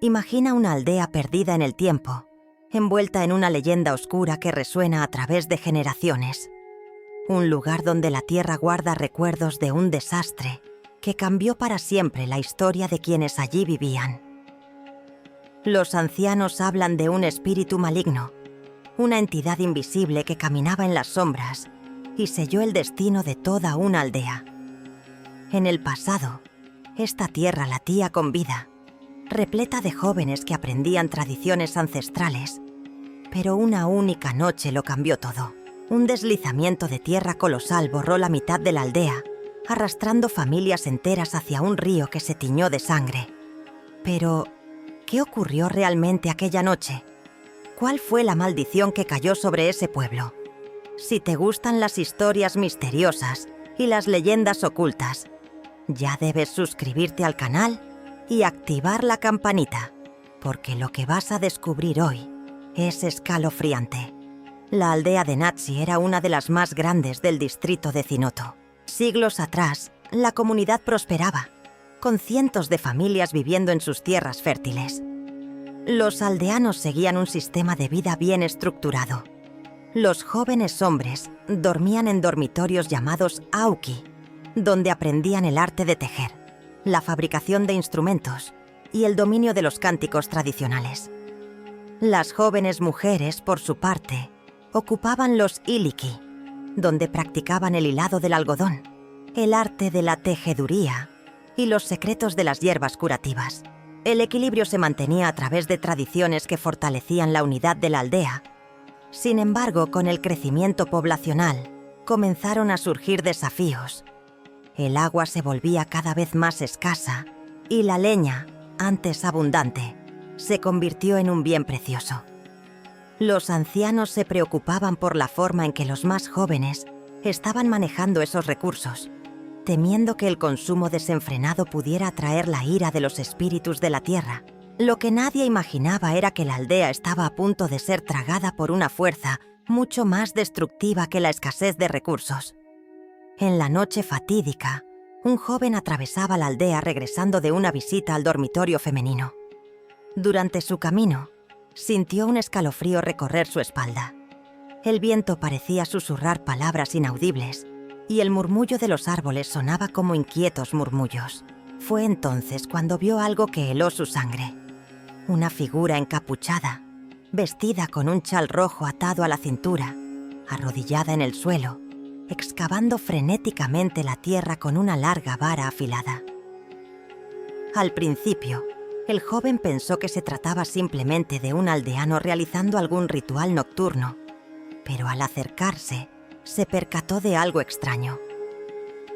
Imagina una aldea perdida en el tiempo, envuelta en una leyenda oscura que resuena a través de generaciones. Un lugar donde la tierra guarda recuerdos de un desastre que cambió para siempre la historia de quienes allí vivían. Los ancianos hablan de un espíritu maligno, una entidad invisible que caminaba en las sombras y selló el destino de toda una aldea. En el pasado, esta tierra latía con vida, repleta de jóvenes que aprendían tradiciones ancestrales, pero una única noche lo cambió todo. Un deslizamiento de tierra colosal borró la mitad de la aldea, arrastrando familias enteras hacia un río que se tiñó de sangre. Pero, ¿qué ocurrió realmente aquella noche? ¿Cuál fue la maldición que cayó sobre ese pueblo? Si te gustan las historias misteriosas y las leyendas ocultas, ya debes suscribirte al canal y activar la campanita, porque lo que vas a descubrir hoy es escalofriante. La aldea de Natsi era una de las más grandes del distrito de Zinoto. Siglos atrás, la comunidad prosperaba, con cientos de familias viviendo en sus tierras fértiles. Los aldeanos seguían un sistema de vida bien estructurado. Los jóvenes hombres dormían en dormitorios llamados Aoki, donde aprendían el arte de tejer, la fabricación de instrumentos y el dominio de los cánticos tradicionales. Las jóvenes mujeres, por su parte, ocupaban los Iliki, donde practicaban el hilado del algodón, el arte de la tejeduría y los secretos de las hierbas curativas. El equilibrio se mantenía a través de tradiciones que fortalecían la unidad de la aldea. Sin embargo, con el crecimiento poblacional, comenzaron a surgir desafíos. El agua se volvía cada vez más escasa y la leña, antes abundante, se convirtió en un bien precioso. Los ancianos se preocupaban por la forma en que los más jóvenes estaban manejando esos recursos, temiendo que el consumo desenfrenado pudiera atraer la ira de los espíritus de la tierra. Lo que nadie imaginaba era que la aldea estaba a punto de ser tragada por una fuerza mucho más destructiva que la escasez de recursos. En la noche fatídica, un joven atravesaba la aldea regresando de una visita al dormitorio femenino. Durante su camino, sintió un escalofrío recorrer su espalda. El viento parecía susurrar palabras inaudibles y el murmullo de los árboles sonaba como inquietos murmullos. Fue entonces cuando vio algo que heló su sangre. Una figura encapuchada, vestida con un chal rojo atado a la cintura, arrodillada en el suelo, excavando frenéticamente la tierra con una larga vara afilada. Al principio, el joven pensó que se trataba simplemente de un aldeano realizando algún ritual nocturno, pero al acercarse, se percató de algo extraño.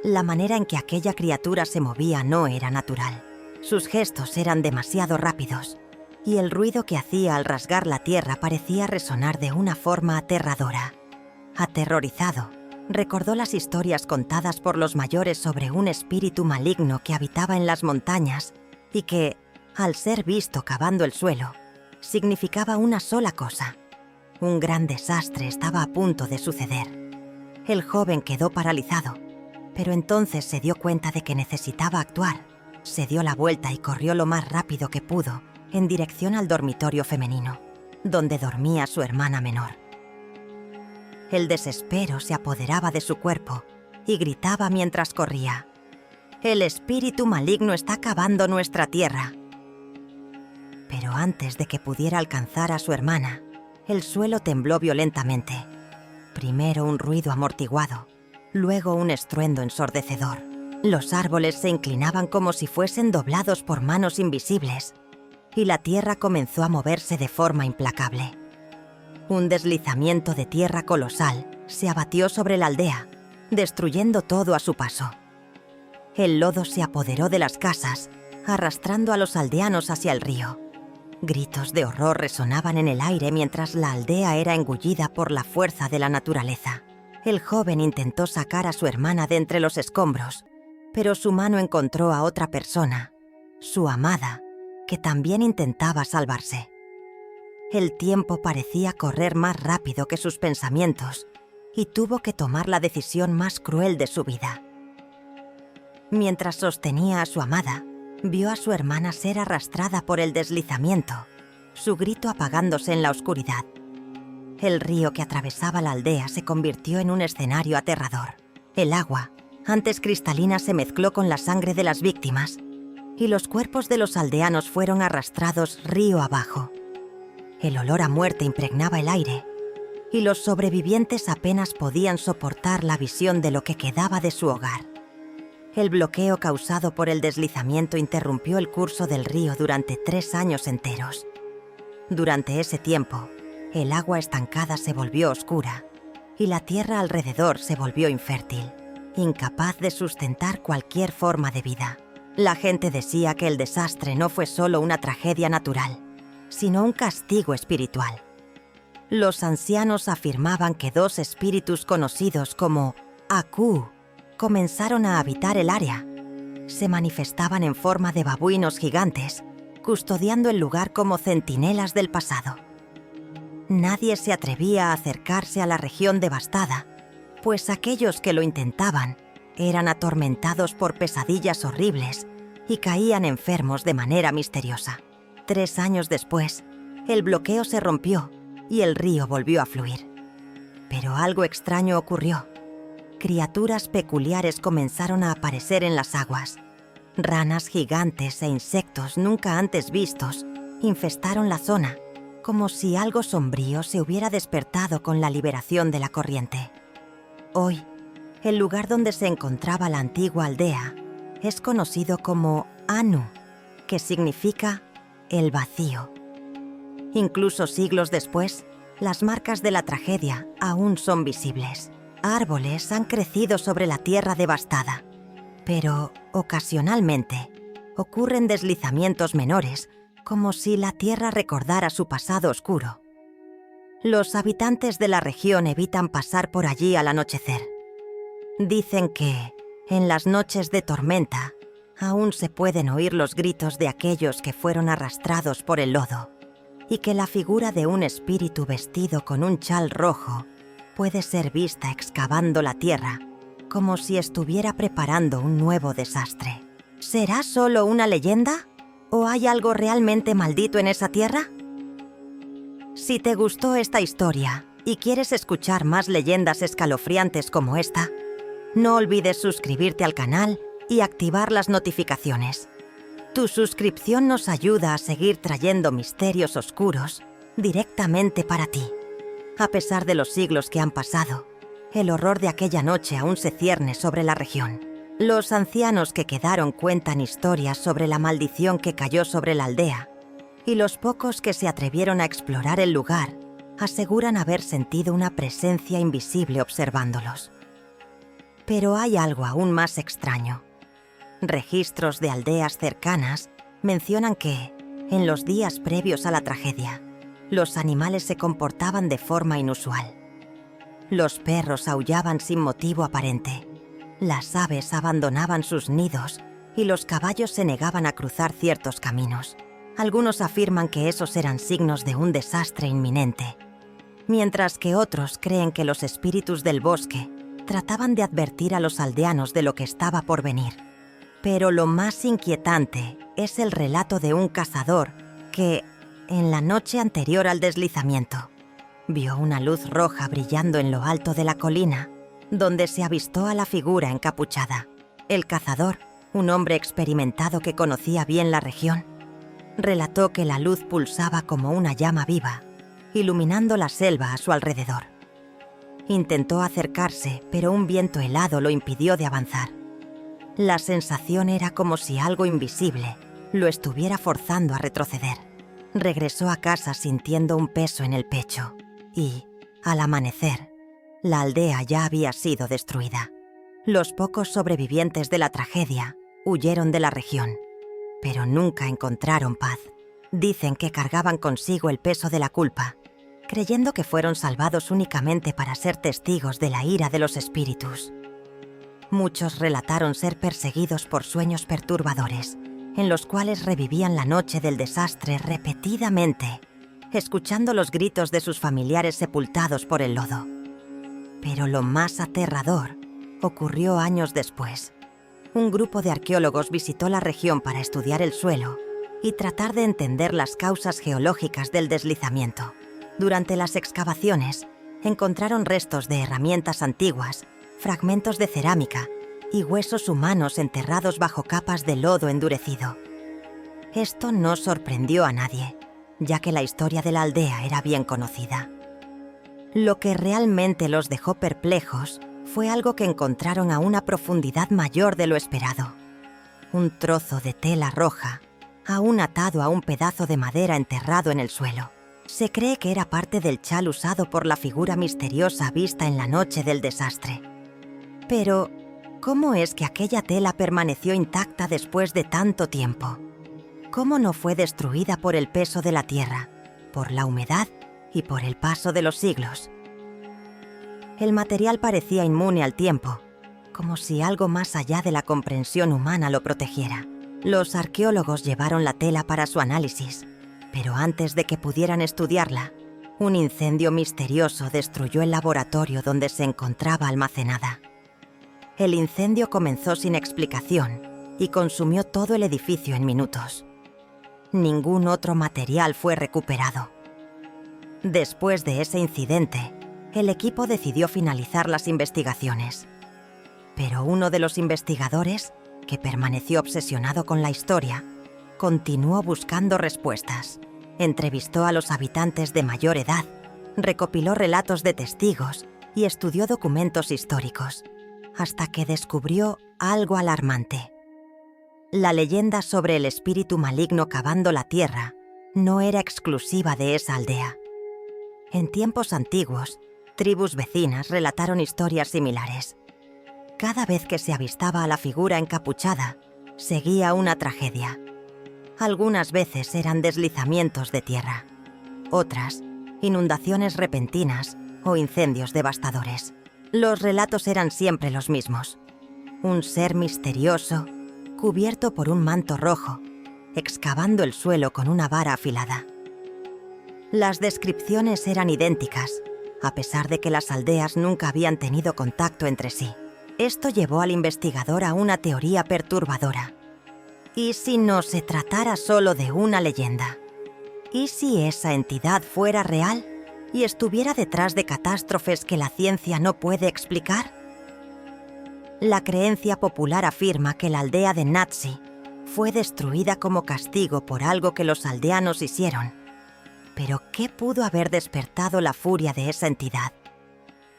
La manera en que aquella criatura se movía no era natural. Sus gestos eran demasiado rápidos, y el ruido que hacía al rasgar la tierra parecía resonar de una forma aterradora. Aterrorizado, recordó las historias contadas por los mayores sobre un espíritu maligno que habitaba en las montañas y que, al ser visto cavando el suelo, significaba una sola cosa: un gran desastre estaba a punto de suceder. El joven quedó paralizado, pero entonces se dio cuenta de que necesitaba actuar. Se dio la vuelta y corrió lo más rápido que pudo en dirección al dormitorio femenino, donde dormía su hermana menor. El desespero se apoderaba de su cuerpo y gritaba mientras corría: «El espíritu maligno está acabando nuestra tierra». Pero antes de que pudiera alcanzar a su hermana, el suelo tembló violentamente. Primero un ruido amortiguado, luego un estruendo ensordecedor. Los árboles se inclinaban como si fuesen doblados por manos invisibles, y la tierra comenzó a moverse de forma implacable. Un deslizamiento de tierra colosal se abatió sobre la aldea, destruyendo todo a su paso. El lodo se apoderó de las casas, arrastrando a los aldeanos hacia el río. Gritos de horror resonaban en el aire mientras la aldea era engullida por la fuerza de la naturaleza. El joven intentó sacar a su hermana de entre los escombros, pero su mano encontró a otra persona, su amada, que también intentaba salvarse. El tiempo parecía correr más rápido que sus pensamientos y tuvo que tomar la decisión más cruel de su vida. Mientras sostenía a su amada, Vio a su hermana ser arrastrada por el deslizamiento, su grito apagándose en la oscuridad. El río que atravesaba la aldea se convirtió en un escenario aterrador. El agua, antes cristalina, se mezcló con la sangre de las víctimas y los cuerpos de los aldeanos fueron arrastrados río abajo. El olor a muerte impregnaba el aire y los sobrevivientes apenas podían soportar la visión de lo que quedaba de su hogar. El bloqueo causado por el deslizamiento interrumpió el curso del río durante 3 años enteros. Durante ese tiempo, el agua estancada se volvió oscura y la tierra alrededor se volvió infértil, incapaz de sustentar cualquier forma de vida. La gente decía que el desastre no fue solo una tragedia natural, sino un castigo espiritual. Los ancianos afirmaban que 2 espíritus conocidos como Aku comenzaron a habitar el área. Se manifestaban en forma de babuinos gigantes, custodiando el lugar como centinelas del pasado. Nadie se atrevía a acercarse a la región devastada, pues aquellos que lo intentaban eran atormentados por pesadillas horribles y caían enfermos de manera misteriosa. 3 años después, el bloqueo se rompió y el río volvió a fluir. Pero algo extraño ocurrió. Criaturas peculiares comenzaron a aparecer en las aguas. Ranas gigantes e insectos nunca antes vistos infestaron la zona, como si algo sombrío se hubiera despertado con la liberación de la corriente. Hoy, el lugar donde se encontraba la antigua aldea es conocido como Anu, que significa el vacío. Incluso siglos después, las marcas de la tragedia aún son visibles. Árboles han crecido sobre la tierra devastada, pero ocasionalmente ocurren deslizamientos menores, como si la tierra recordara su pasado oscuro. Los habitantes de la región evitan pasar por allí al anochecer. Dicen que, en las noches de tormenta, aún se pueden oír los gritos de aquellos que fueron arrastrados por el lodo, y que la figura de un espíritu vestido con un chal rojo puede ser vista excavando la tierra, como si estuviera preparando un nuevo desastre. ¿Será solo una leyenda? ¿O hay algo realmente maldito en esa tierra? Si te gustó esta historia y quieres escuchar más leyendas escalofriantes como esta, no olvides suscribirte al canal y activar las notificaciones. Tu suscripción nos ayuda a seguir trayendo misterios oscuros directamente para ti. A pesar de los siglos que han pasado, el horror de aquella noche aún se cierne sobre la región. Los ancianos que quedaron cuentan historias sobre la maldición que cayó sobre la aldea, y los pocos que se atrevieron a explorar el lugar aseguran haber sentido una presencia invisible observándolos. Pero hay algo aún más extraño. Registros de aldeas cercanas mencionan que, en los días previos a la tragedia, los animales se comportaban de forma inusual. Los perros aullaban sin motivo aparente. Las aves abandonaban sus nidos y los caballos se negaban a cruzar ciertos caminos. Algunos afirman que esos eran signos de un desastre inminente, mientras que otros creen que los espíritus del bosque trataban de advertir a los aldeanos de lo que estaba por venir. Pero lo más inquietante es el relato de un cazador que, en la noche anterior al deslizamiento, vio una luz roja brillando en lo alto de la colina, donde se avistó a la figura encapuchada. El cazador, un hombre experimentado que conocía bien la región, relató que la luz pulsaba como una llama viva, iluminando la selva a su alrededor. Intentó acercarse, pero un viento helado lo impidió de avanzar. La sensación era como si algo invisible lo estuviera forzando a retroceder. Regresó a casa sintiendo un peso en el pecho y, al amanecer, la aldea ya había sido destruida. Los pocos sobrevivientes de la tragedia huyeron de la región, pero nunca encontraron paz. Dicen que cargaban consigo el peso de la culpa, creyendo que fueron salvados únicamente para ser testigos de la ira de los espíritus. Muchos relataron ser perseguidos por sueños perturbadores, en los cuales revivían la noche del desastre repetidamente, escuchando los gritos de sus familiares sepultados por el lodo. Pero lo más aterrador ocurrió años después. un grupo de arqueólogos visitó la región para estudiar el suelo y tratar de entender las causas geológicas del deslizamiento. Durante las excavaciones, encontraron restos de herramientas antiguas, fragmentos de cerámica y huesos humanos enterrados bajo capas de lodo endurecido. Esto no sorprendió a nadie, ya que la historia de la aldea era bien conocida. Lo que realmente los dejó perplejos fue algo que encontraron a una profundidad mayor de lo esperado. Un trozo de tela roja, aún atado a un pedazo de madera enterrado en el suelo. Se cree que era parte del chal usado por la figura misteriosa vista en la noche del desastre. Pero, ¿cómo es que aquella tela permaneció intacta después de tanto tiempo? ¿Cómo no fue destruida por el peso de la tierra, por la humedad y por el paso de los siglos? El material parecía inmune al tiempo, como si algo más allá de la comprensión humana lo protegiera. Los arqueólogos llevaron la tela para su análisis, pero antes de que pudieran estudiarla, un incendio misterioso destruyó el laboratorio donde se encontraba almacenada. El incendio comenzó sin explicación y consumió todo el edificio en minutos. Ningún otro material fue recuperado. Después de ese incidente, el equipo decidió finalizar las investigaciones. Pero uno de los investigadores, que permaneció obsesionado con la historia, continuó buscando respuestas. Entrevistó a los habitantes de mayor edad, recopiló relatos de testigos y estudió documentos históricos, hasta que descubrió algo alarmante. La leyenda sobre el espíritu maligno cavando la tierra no era exclusiva de esa aldea. En tiempos antiguos, tribus vecinas relataron historias similares. Cada vez que se avistaba a la figura encapuchada, seguía una tragedia. Algunas veces eran deslizamientos de tierra, otras, inundaciones repentinas o incendios devastadores. Los relatos eran siempre los mismos. Un ser misterioso, cubierto por un manto rojo, excavando el suelo con una vara afilada. Las descripciones eran idénticas, a pesar de que las aldeas nunca habían tenido contacto entre sí. Esto llevó al investigador a una teoría perturbadora. ¿Y si no se tratara solo de una leyenda? ¿Y si esa entidad fuera real y estuviera detrás de catástrofes que la ciencia no puede explicar? La creencia popular afirma que la aldea de Nazi fue destruida como castigo por algo que los aldeanos hicieron. Pero ¿qué pudo haber despertado la furia de esa entidad?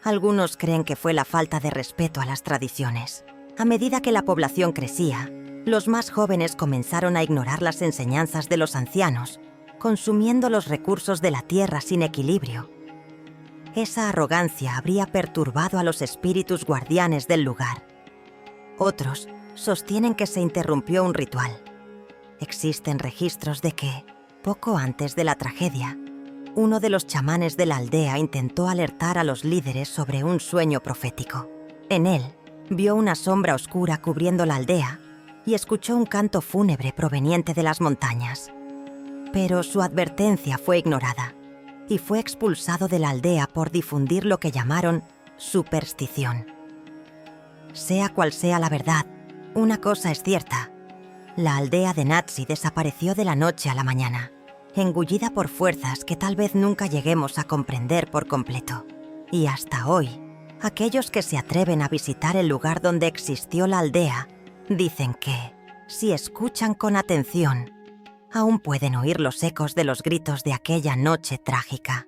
Algunos creen que fue la falta de respeto a las tradiciones. A medida que la población crecía, los más jóvenes comenzaron a ignorar las enseñanzas de los ancianos, consumiendo los recursos de la tierra sin equilibrio. Esa arrogancia habría perturbado a los espíritus guardianes del lugar. Otros sostienen que se interrumpió un ritual. Existen registros de que, poco antes de la tragedia, uno de los chamanes de la aldea intentó alertar a los líderes sobre un sueño profético. En él, vio una sombra oscura cubriendo la aldea y escuchó un canto fúnebre proveniente de las montañas. Pero su advertencia fue ignorada y fue expulsado de la aldea por difundir lo que llamaron superstición. Sea cual sea la verdad, una cosa es cierta. La aldea de Nazi desapareció de la noche a la mañana, engullida por fuerzas que tal vez nunca lleguemos a comprender por completo. Y hasta hoy, aquellos que se atreven a visitar el lugar donde existió la aldea dicen que, si escuchan con atención, aún pueden oír los ecos de los gritos de aquella noche trágica.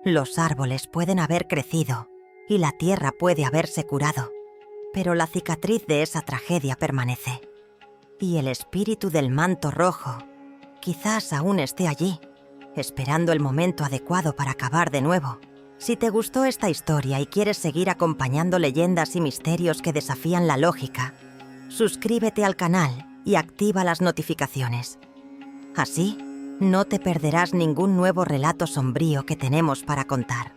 Los árboles pueden haber crecido y la tierra puede haberse curado, pero la cicatriz de esa tragedia permanece. Y el espíritu del manto rojo quizás aún esté allí, esperando el momento adecuado para acabar de nuevo. Si te gustó esta historia y quieres seguir acompañando leyendas y misterios que desafían la lógica, suscríbete al canal y activa las notificaciones. Así, no te perderás ningún nuevo relato sombrío que tenemos para contar.